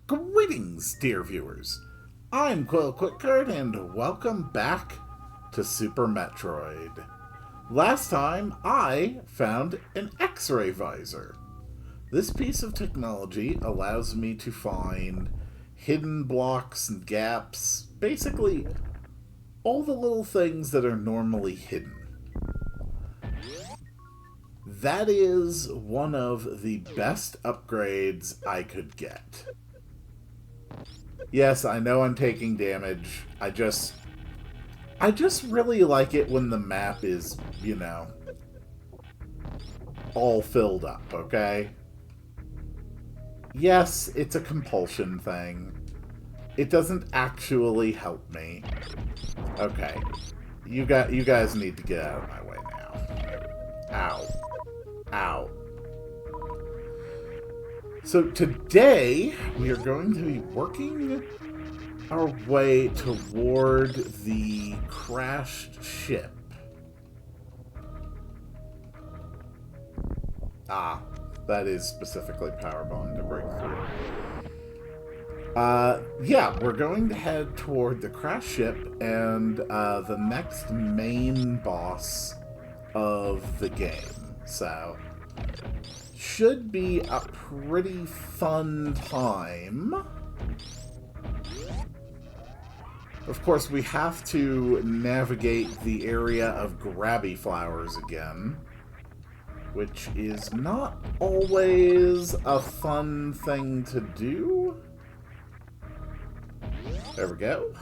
Greetings, dear viewers. I'm Quill Quickcard, and welcome back to Super Metroid. Last time, I found an X-ray visor. This piece of technology allows me to find hidden blocks and gaps, basically all the little things that are normally hidden. That is one of the best upgrades I could get. Yes, I know I'm taking damage. I just really like it when the map is, all filled up, okay? Yes, it's a compulsion thing. It doesn't actually help me. Okay. You guys need to get out of my way now. Ow. Ow. So today, we are going to be working our way toward the crashed ship. Ah, that is specifically Powerbomb to break through. Yeah, we're going to head toward the crashed ship and the next main boss of the game. So, should be a pretty fun time. Of course, we have to navigate the area of grabby flowers again, which is not always a fun thing to do. There we go.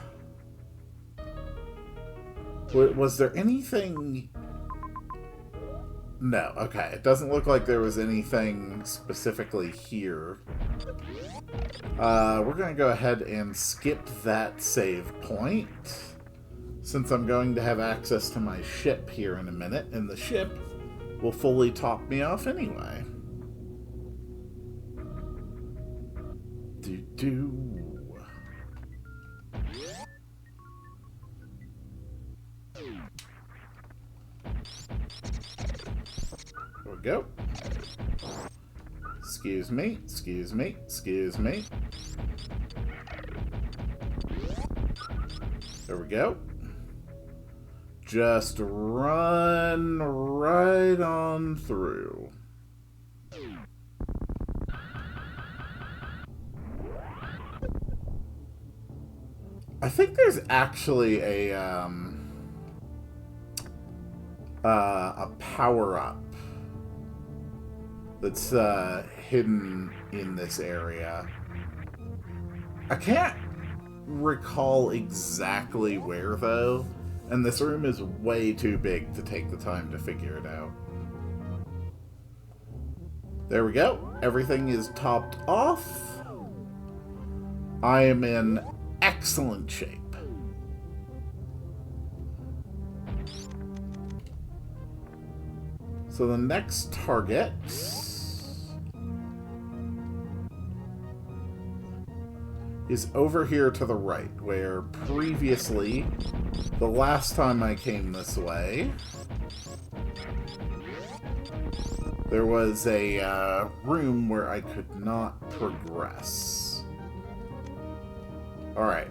Was there anything... No, okay. It doesn't look like there was anything specifically here. We're going to go ahead and skip that save point, since I'm going to have access to my ship here in a minute, and the ship will fully top me off anyway. Do-do. There we go. Excuse me, excuse me, excuse me. There we go. Just run right on through. I think there's actually a power-up that's hidden in this area. I can't recall exactly where, though, and this room is way too big to take the time to figure it out. There we go. Everything is topped off. I am in excellent shape. So the next target is over here to the right, where previously, the last time I came this way, there was a room where I could not progress. Alright.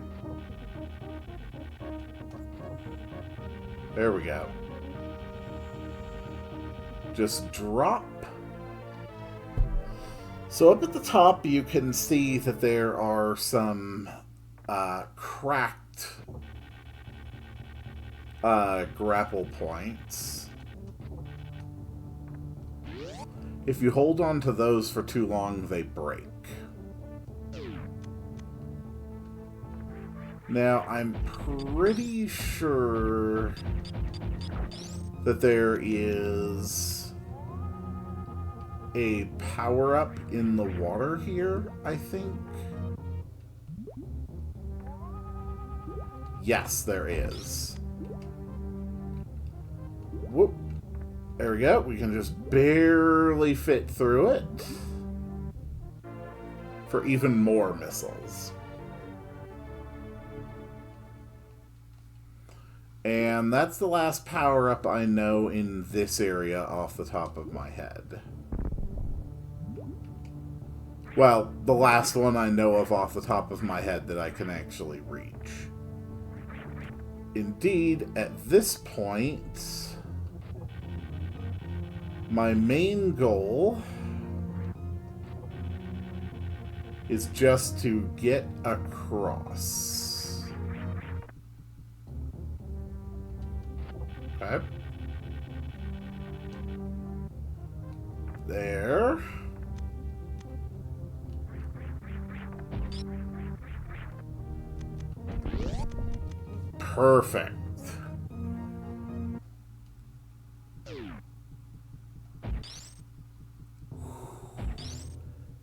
There we go. Just drop. So up at the top, you can see that there are some cracked grapple points. If you hold on to those for too long, they break. Now, I'm pretty sure that there is a power-up in the water here, I think. Yes, there is. Whoop. There we go. We can just barely fit through it for even more missiles. And that's the last power-up I know in this area off the top of my head. Well, the last one I know of off the top of my head that I can actually reach. Indeed, at this point, my main goal is just to get across. Okay. There. Perfect.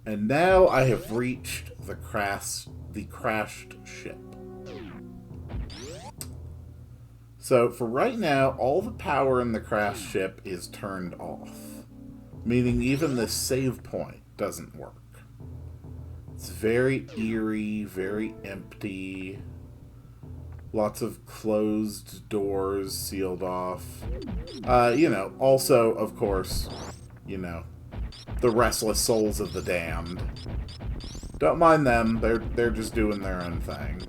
And now I have reached the crashed ship. So for right now, all the power in the crashed ship is turned off, meaning even this save point doesn't work. It's very eerie, very empty. Lots of closed doors, sealed off. You know, also, of course, you know, the restless souls of the damned. Don't mind them. They're just doing their own thing.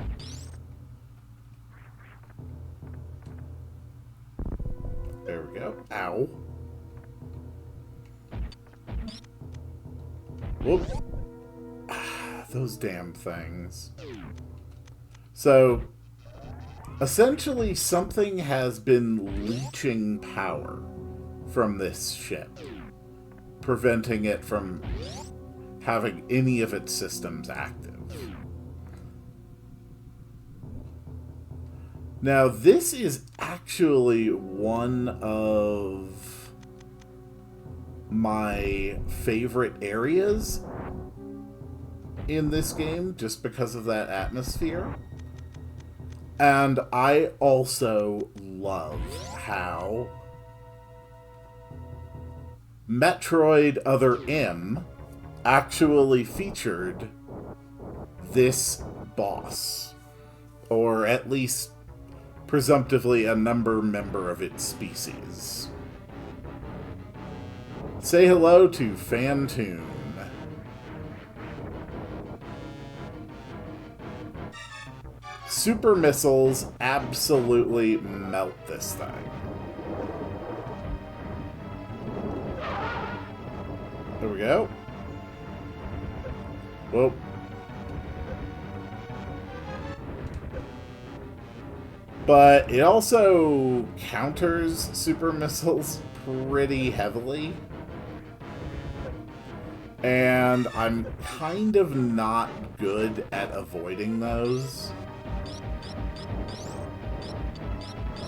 There we go. Ow. Whoop. Those damn things. So, essentially, something has been leeching power from this ship, preventing it from having any of its systems active. Now, this is actually one of my favorite areas in this game, just because of that atmosphere. And I also love how Metroid Other M actually featured this boss, or at least presumptively a member of its species. Say hello to Fantoon. Super missiles absolutely melt this thing. There we go. Whoa. But it also counters super missiles pretty heavily. And I'm kind of not good at avoiding those.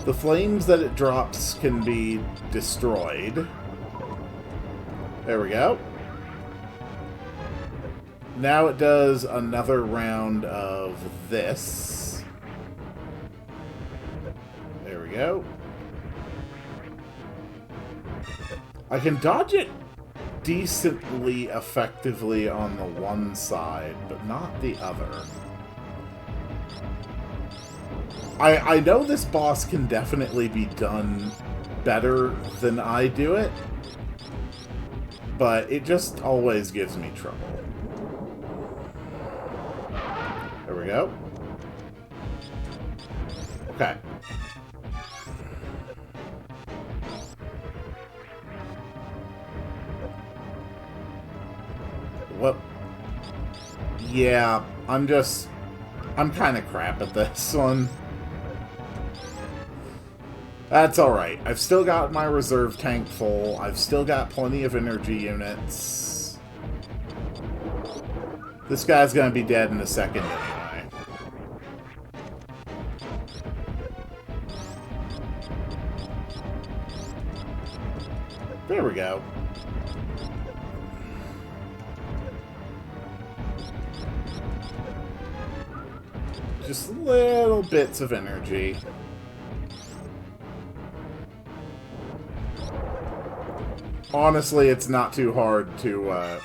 The flames that it drops can be destroyed. There we go. Now it does another round of this. There we go. I can dodge it decently effectively on the one side, but not the other. I know this boss can definitely be done better than I do it, but it just always gives me trouble. There we go. Okay. Well, yeah, I'm kind of crap at this one. That's alright. I've still got my reserve tank full. I've still got plenty of energy units. This guy's gonna be dead in a second anyway. There we go. Just little bits of energy. Honestly, it's not too hard to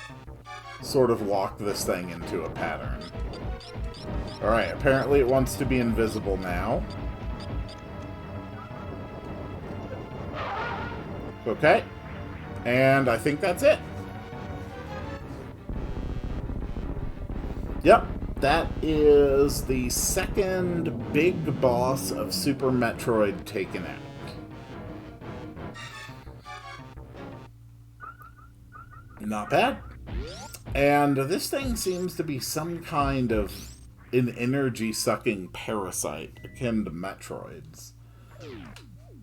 sort of lock this thing into a pattern. Alright, apparently it wants to be invisible now. Okay. And I think that's it. Yep, that is the second big boss of Super Metroid taken out. Not bad. And this thing seems to be some kind of an energy-sucking parasite akin to Metroid's.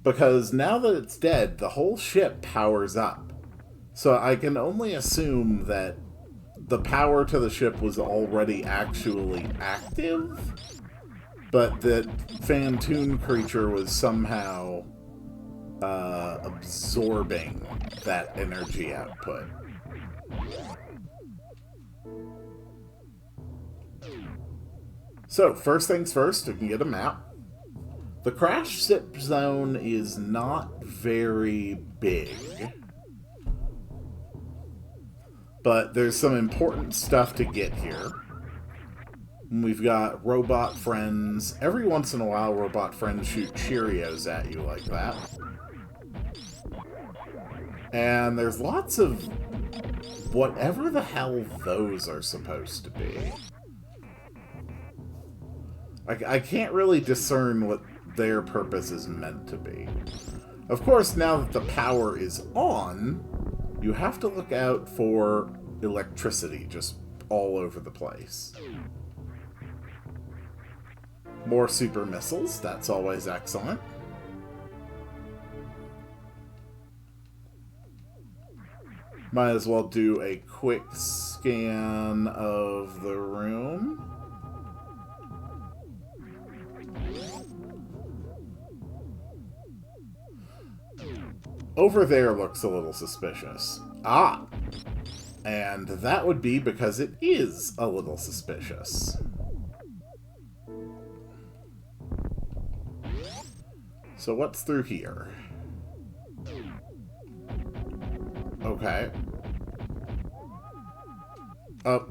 Because now that it's dead, the whole ship powers up. So I can only assume that the power to the ship was already actually active, but that Phantoon creature was somehow absorbing that energy output. So, first things first, we can get a map. The crash zip zone is not very big, but there's some important stuff to get here. We've got robot friends. Every once in a while, robot friends shoot Cheerios at you like that. And there's lots of whatever the hell those are supposed to be. I can't really discern what their purpose is meant to be. Of course, now that the power is on, you have to look out for electricity just all over the place. More super missiles, that's always excellent. Might as well do a quick scan of the room. Over there looks a little suspicious. Ah! And that would be because it is a little suspicious. So what's through here? Okay. Oh.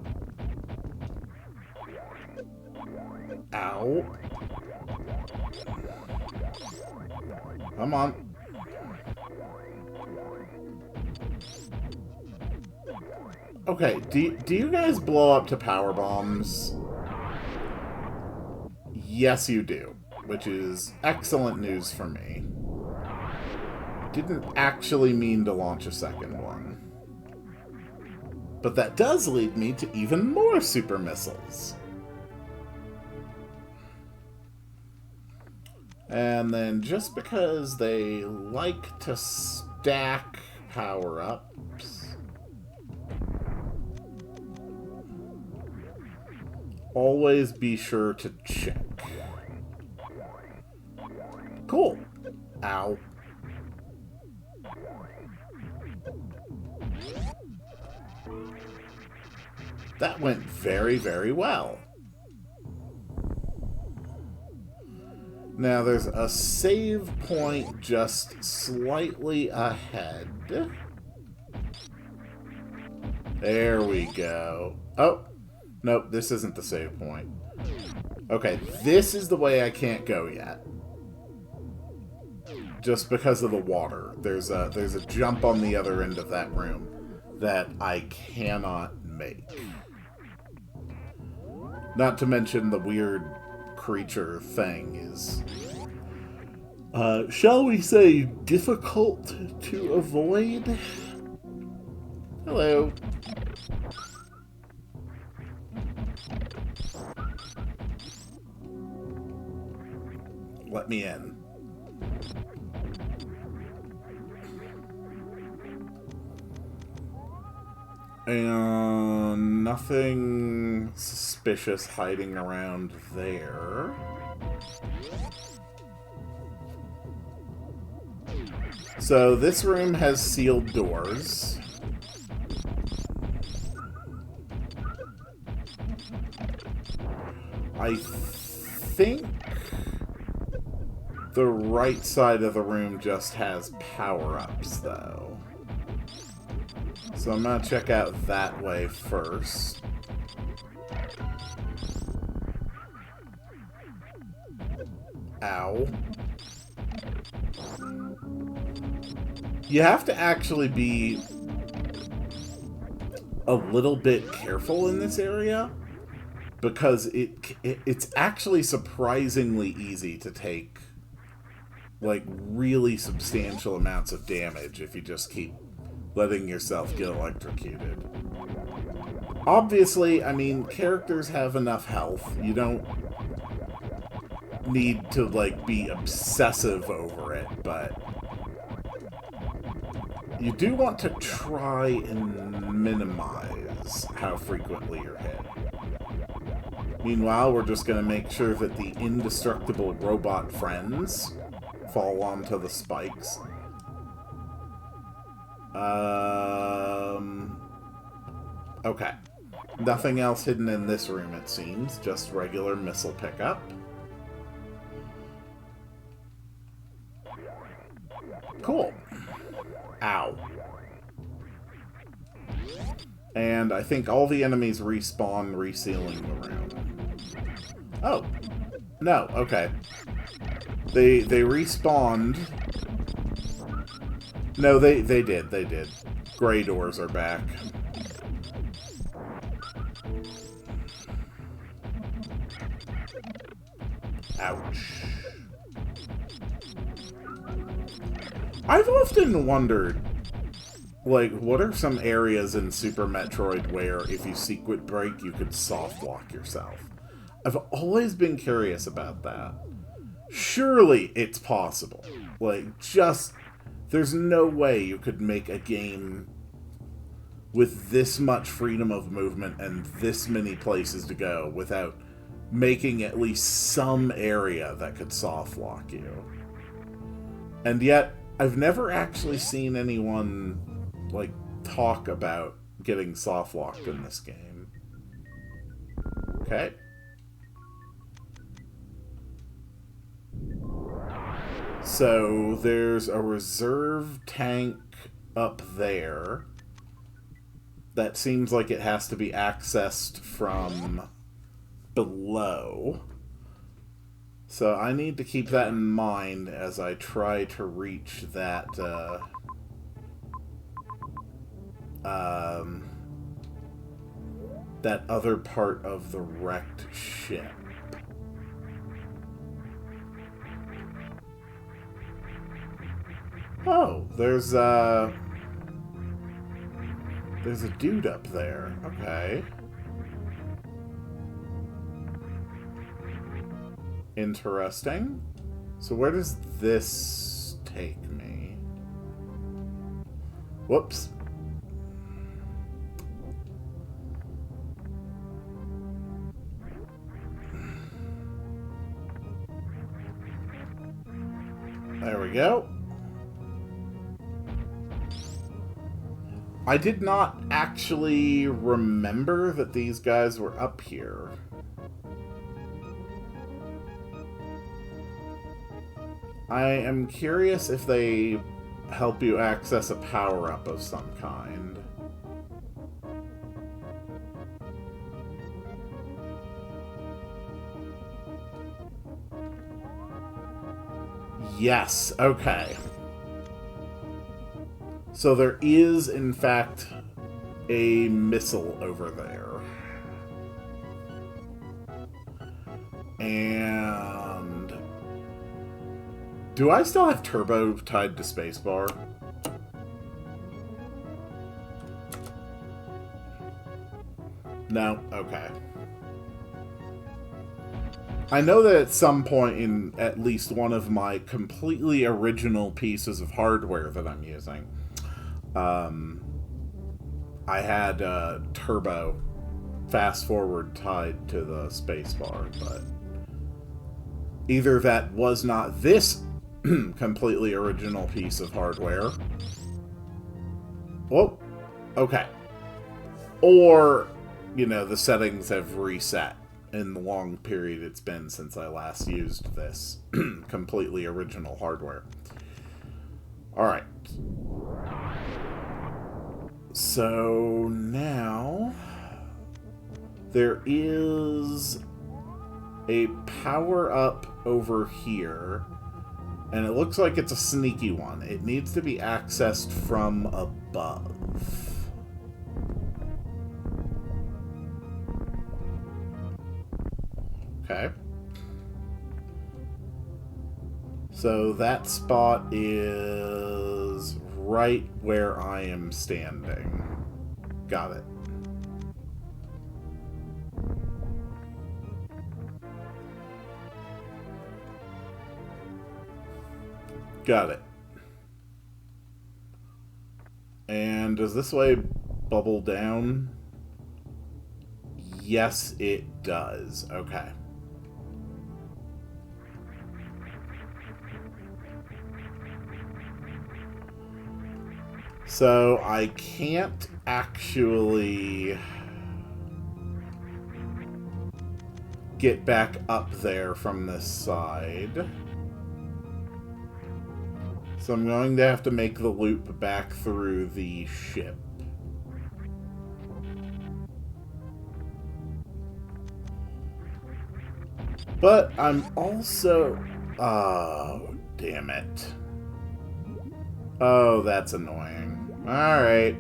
Ow. Come on. Okay, do you guys blow up to power bombs? Yes, you do, which is excellent news for me. Didn't actually mean to launch a second one. But that does lead me to even more super missiles. And then just because they like to stack power-ups, always be sure to check. Cool. Ow. That went very, very well. Now there's a save point just slightly ahead. There we go. Oh. Nope, this isn't the save point. Okay, this is the way I can't go yet. Just because of the water. There's a jump on the other end of that room that I cannot make. Not to mention the weird creature thing is, shall we say, difficult to avoid? Hello. Let me in. And nothing suspicious hiding around there. So this room has sealed doors. I think the right side of the room just has power-ups, though. So I'm gonna check out that way first. Ow. You have to actually be a little bit careful in this area, because it's actually surprisingly easy to take, like, really substantial amounts of damage if you just keep letting yourself get electrocuted. Obviously, I mean, characters have enough health. You don't need to, like, be obsessive over it, but you do want to try and minimize how frequently you're hit. Meanwhile, we're just going to make sure that the indestructible robot friends fall onto the spikes. Okay. Nothing else hidden in this room, it seems. Just regular missile pickup. Cool. Ow. And I think all the enemies respawn, resealing the room. Oh. No, okay. They respawned. No, they did. Gray doors are back. Ouch. I've often wondered, like, what are some areas in Super Metroid where if you secret break, you could soft lock yourself? I've always been curious about that. Surely it's possible. Like, just, there's no way you could make a game with this much freedom of movement and this many places to go without making at least some area that could soft lock you. And yet, I've never actually seen anyone, like, talk about getting soft locked in this game. Okay. So, there's a reserve tank up there that seems like it has to be accessed from below. So I need to keep that in mind as I try to reach that, that other part of the wrecked ship. Oh, there's a dude up there. Okay. Interesting. So where does this take me? Whoops. There we go. I did not actually remember that these guys were up here. I am curious if they help you access a power-up of some kind. Yes, okay. So there is, in fact, a missile over there. And do I still have turbo tied to spacebar? No? Okay. I know that at some point in at least one of my completely original pieces of hardware that I'm using, I had turbo fast forward tied to the spacebar, but either that was not this completely original piece of hardware. Whoa. Okay. Or, you know, the settings have reset in the long period it's been since I last used this completely original hardware. Alright. So now there is a power-up over here, and it looks like it's a sneaky one. It needs to be accessed from above. Okay. So that spot is right where I am standing. Got it. Got it. And does this way bubble down? Yes, it does. Okay. So I can't actually get back up there from this side. So I'm going to have to make the loop back through the ship. But I'm also... Oh, damn it. Oh, that's annoying. Alright.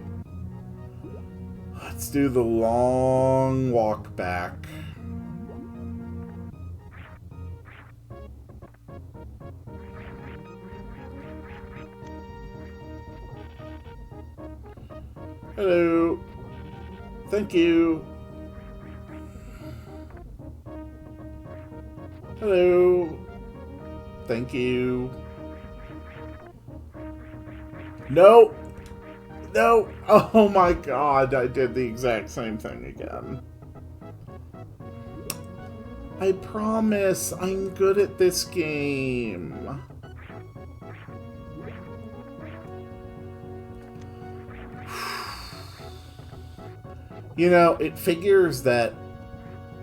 Let's do the long walk back. Hello. Thank you. Hello. Thank you. No. No. Oh my god, I did the exact same thing again. I promise, I'm good at this game. You know, it figures that,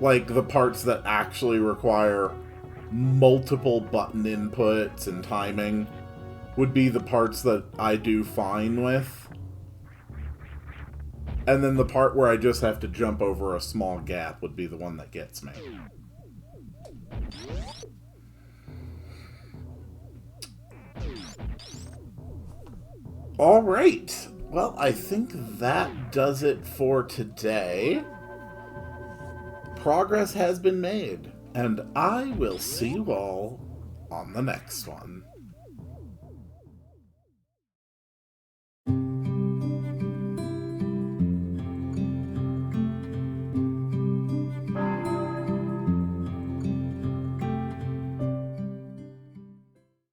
like, the parts that actually require multiple button inputs and timing would be the parts that I do fine with. And then the part where I just have to jump over a small gap would be the one that gets me. Alright. Well, I think that does it for today. Progress has been made, and I will see you all on the next one.